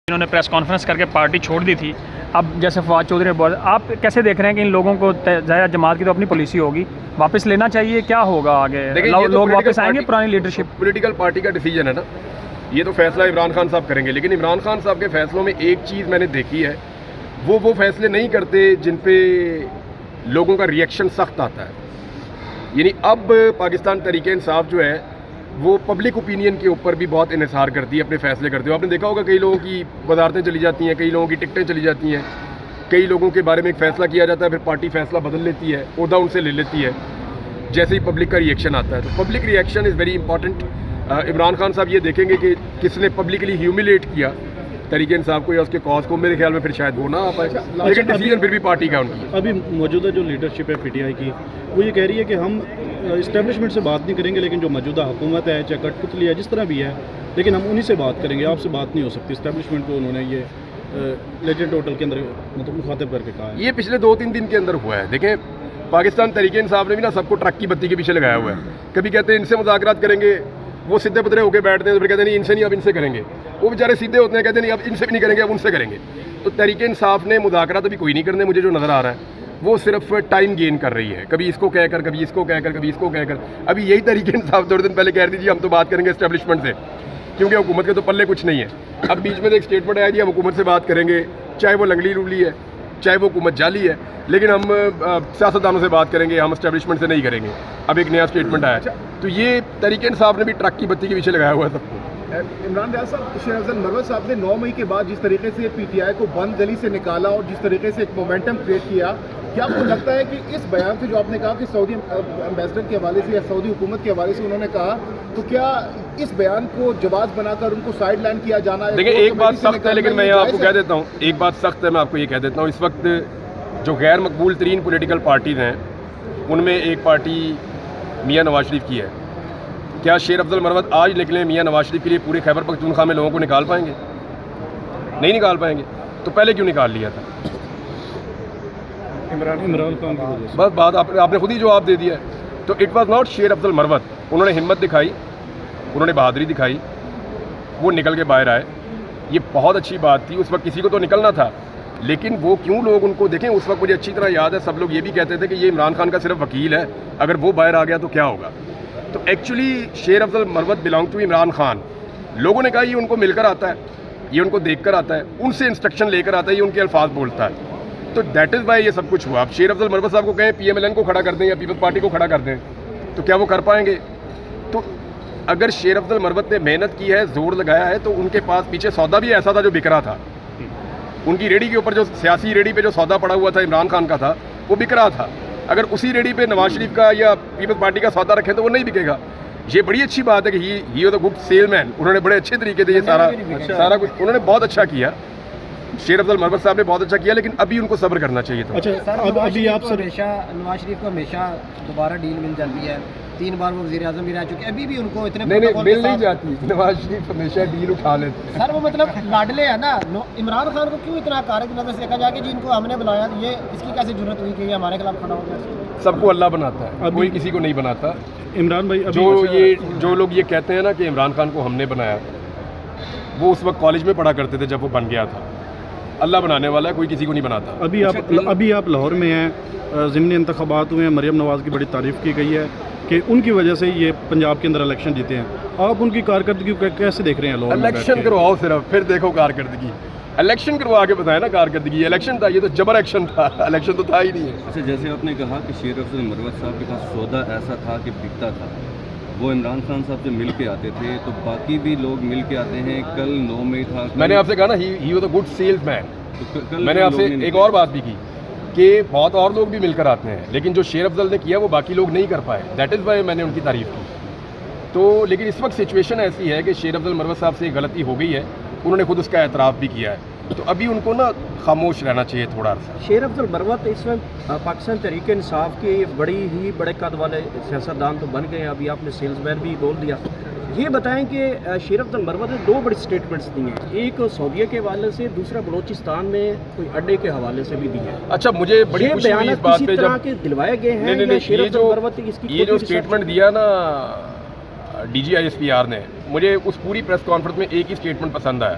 انہوں نے press conference کر کے پارٹی چھوڑ دی تھی. اب جیسے فواد چودھری نے بولا, آپ کیسے دیکھ رہے ہیں کہ ان لوگوں کو ظاہر جماعت کی تو اپنی پالیسی ہوگی, واپس لینا چاہیے, کیا ہوگا آگے؟ لوگ واپس آئیں گے پرانی لیڈرشپ؟ پولیٹیکل پارٹی کا ڈیسیجن ہے نا, یہ تو فیصلہ عمران خان صاحب کریں گے. لیکن عمران خان صاحب کے فیصلوں میں ایک چیز میں نے دیکھی ہے, وہ فیصلے نہیں کرتے جن پہ لوگوں کا ریئیکشن سخت آتا ہے. یعنی اب پاکستان تحریک انصاف جو ہے وہ پبلک اوپینین کے اوپر بھی بہت انحصار کرتی ہے, اپنے فیصلے کرتے ہو. آپ نے دیکھا ہوگا کئی لوگوں کی وزارتیں چلی جاتی ہیں, کئی لوگوں کی ٹکٹیں چلی جاتی ہیں, کئی لوگوں کے بارے میں ایک فیصلہ کیا جاتا ہے, پھر پارٹی فیصلہ بدل لیتی ہے, عہدہ ان سے لے لیتی ہے جیسے ہی پبلک کا ریئیکشن آتا ہے. تو public reaction is very important. Imran Khan صاحب یہ دیکھیں گے کہ کس نے پبلکلی ہیوملیٹ کیا تحریک انصاف کو یا اس کے کاز کو, میرے خیال میں پھر شاید وہ نہ آ پائے. لیکن ڈیسیجن پھر بھی پارٹی کا ان کی. ابھی موجودہ جو لیڈرشپ ہے پی ٹی آئی کی, وہ یہ کہہ رہی ہے کہ ہم اسٹیبلشمنٹ سے بات نہیں کریں گے, لیکن جو موجودہ حکومت ہے چاہے کٹ پتلی ہے جس طرح بھی ہے, لیکن ہم انہی سے بات کریں گے, آپ سے بات نہیں ہو سکتی. اسٹیبلشمنٹ کو انہوں نے یہ لیجنڈ ہوٹل کے اندر مطلب مخاطب کر کے کہا ہے. یہ پچھلے 2-3 دن کے اندر ہوا ہے. دیکھیں پاکستان تحریک انصاف نے بھی نا سب کو ٹرک کی بتی کے پیچھے لگایا ہوا ہے. کبھی کہتے ہیں ان سے مذاکرات کریں گے, وہ سیدھے پترے ہو کے بیٹھتے ہیں, پھر کہتے ہیں نہیں ان سے نہیں, اب ان سے کریں گے. وہ بیچارے سیدھے ہوتے ہیں, کہتے ہیں نہیں اب ان سے بھی نہیں کریں گے, اب ان سے کریں گے. تو تحریک انصاف نے مذاکرات ابھی کوئی نہیں کرنے, مجھے جو نظر آ رہا ہے وہ صرف ٹائم گین کر رہی ہے, کبھی اس کو کہہ کر, کبھی اس کو کہہ کر, کبھی اس کو کہہ کر. ابھی یہی تحریک انصاف 2 دن پہلے کہہ رہی تھی ہم تو بات کریں گے اسٹیبلشمنٹ سے, کیونکہ حکومت کے تو پلے کچھ نہیں ہے. اب بیچ میں ایک اسٹیٹمنٹ آیا جی ہم حکومت سے بات کریں گے, چاہے وہ لنگڑی لولی ہے, چاہے وہ حکومت جعلی ہے, لیکن ہم سیاستدانوں سے بات کریں گے, ہم اسٹیبلشمنٹ سے نہیں کریں گے. اب ایک نیا اسٹیٹمنٹ آیا. تو یہ تحریک انصاف نے بھی ٹرک کی بتی کے پیچھے لگایا ہوا ہے سب کو. عمران ریاض صاحب, شیخ افضل مروت صاحب نے 9 مئی کے بعد جس طریقے سے پی ٹی آئی کو بند گلی سے نکالا اور جس طریقے سے ایک مومنٹم کریٹ کیا, کیا آپ کو لگتا ہے کہ اس بیان سے جو آپ نے کہا کہ سعودی امبیسڈر کے حوالے سے یا سعودی حکومت کے حوالے سے انہوں نے کہا, تو کیا اس بیان کو جواز بنا کر ان کو سائیڈ لائن کیا جانا ہے؟ دیکھیں ایک بات سخت ہے, لیکن میں آپ کو کہہ دیتا ہوں, ایک بات سخت ہے, میں آپ کو یہ کہہ دیتا ہوں. اس وقت جو غیر مقبول ترین پولیٹیکل پارٹیز ہیں ان میں ایک پارٹی میاں نواز شریف کی ہے. کیا شیر افضل مروت آج نکلیں میاں نواز شریف کے لیے پورے خیبر پختونخوا میں لوگوں کو نکال پائیں گے؟ نہیں نکال پائیں گے. تو پہلے کیوں نکال لیا تھا؟ عمران خان کی وجہ سے. بس بات آپ نے خود ہی جواب دے دیا ہے. تو اٹ واز ناٹ شیر افضل مروت. انہوں نے ہمت دکھائی, انہوں نے بہادری دکھائی, وہ نکل کے باہر آئے. یہ بہت اچھی بات تھی. اس وقت کسی کو تو نکلنا تھا, لیکن وہ کیوں لوگ ان کو دیکھیں. اس وقت مجھے اچھی طرح یاد ہے سب لوگ یہ بھی کہتے تھے کہ یہ عمران خان کا صرف وکیل ہے, اگر وہ باہر آ گیا تو کیا ہوگا. تو ایکچولی شیر افضل مروت بلانگ ٹو عمران خان. لوگوں نے کہا یہ ان کو مل کر آتا ہے, یہ ان کو دیکھ کر آتا ہے, ان سے انسٹرکشن لے کر آتا ہے, یہ ان کے الفاظ بولتا ہے. تو دیٹ از وائی یہ سب کچھ ہوا. اب شیر افضل مروت صاحب کو کہیں پی ایم ایل این کو کھڑا کر دیں یا پیپلز پارٹی کو کھڑا کر دیں, تو کیا وہ کر پائیں گے؟ تو اگر شیر افضل مروت نے محنت کی ہے, زور لگایا ہے, تو ان کے پاس پیچھے سودا بھی ایسا تھا جو بک رہا تھا. ان کی ریڑھی کے اوپر جو سیاسی ریڑھی پہ جو سودا پڑا ہوا تھا عمران خان کا تھا, وہ بک رہا تھا. اگر اسی ریڑھی پہ نواز شریف کا یا پیپلز پارٹی کا سودا رکھیں تو وہ نہیں بکے گا. یہ بڑی اچھی بات ہے کہ he was a good sale man. انہوں نے بڑے اچھے طریقے سے یہ سارا کچھ انہوں نے بہت اچھا کیا. شیر افضل مروت صاحب نے بہت اچھا کیا, لیکن ابھی ان کو صبر کرنا چاہیے تھا. اچھا ابھی آپ سر نواز شریف کو ہمیشہ دوبارہ ڈیل مل جاتی ہے, 3 بار وہ وزیر اعظم بھی رہ چکے, ابھی بھی ان کو اتنے نہیں مل نہیں جاتی. نواز شریف ہمیشہ ڈیل اٹھا لیتے. سر وہ مطلب لاڈلے ہیں نا. عمران خان کو کیوں اتنا کار کی نظر سے دیکھا جائے کہ جی ان کو ہم نے بلایا, یہ اس کی کیسے ضرورت ہوئی کہ یہ ہمارے خلاف کھڑا ہو گیا؟ سب کو اللہ بناتا ہے, کوئی کسی کو نہیں بناتا. عمران بھائی جو لوگ یہ کہتے ہیں نا کہ عمران خان کو ہم نے بنایا, وہ اس وقت کالج میں پڑھا کرتے تھے جب وہ بن گیا تھا. اللہ بنانے والا ہے, کوئی کسی کو نہیں بناتا. ابھی آپ لاہور میں ہیں, ضمنی انتخابات ہوئے ہیں, مریم نواز کی بڑی تعریف کی گئی ہے کہ ان کی وجہ سے یہ پنجاب کے اندر الیکشن جیتے ہیں. آپ ان کی کارکردگی کو کیسے دیکھ رہے ہیں؟ لاہور میں الیکشن کرواؤ صرف, پھر دیکھو کارکردگی. الیکشن کروا کے بتائیں نا کارکردگی. الیکشن تھا, یہ تو جبر ایکشن تھا, الیکشن تو تھا ہی نہیں ہے. اچھا, جیسے آپ نے کہا کہ شیر افضل مروت صاحب کے پاس سودا ایسا تھا کہ بکتا تھا, وہ عمران خان صاحب سے مل کے آتے تھے, تو باقی بھی لوگ مل کے آتے ہیں. کل 9 مئی تھا, میں نے آپ سے کہا نا he was a good salesman. میں نے آپ سے ایک اور بات بھی کی کہ بہت اور لوگ بھی مل کر آتے ہیں, لیکن جو شیر افضل نے کیا وہ باقی لوگ نہیں کر پائے. دیٹ از وائی میں نے ان کی تعریف کی. تو لیکن اس وقت سچویشن ایسی ہے کہ شیر افضل مروت صاحب سے غلطی ہو گئی ہے, انہوں نے خود اس کا اعتراف بھی کیا ہے. تو ابھی ان کو نا خاموش رہنا چاہیے تھوڑا سا. شیر افضل مروت اس وقت پاکستان تحریک انصاف کے بڑے قد والے سیاستدان تو بن گئے ہیں. ابھی آپ نے سیلز مین بھی بول دیا. یہ بتائیں کہ شیر افضل مروت نے 2 بڑی سٹیٹمنٹس دی ہیں, ایک سعودیہ کے حوالے سے, دوسرا بلوچستان میں کوئی اڈے کے حوالے سے بھی دی ہے. اچھا, مجھے بڑی خوشی ہوئی اس بات پہ جب دلوائے گئے ہیں یہ جو اسٹیٹمنٹ دیا نا D G I S P R نے, مجھے اس پوری پریس کانفرنس میں ایک ہی اسٹیٹمنٹ پسند آیا.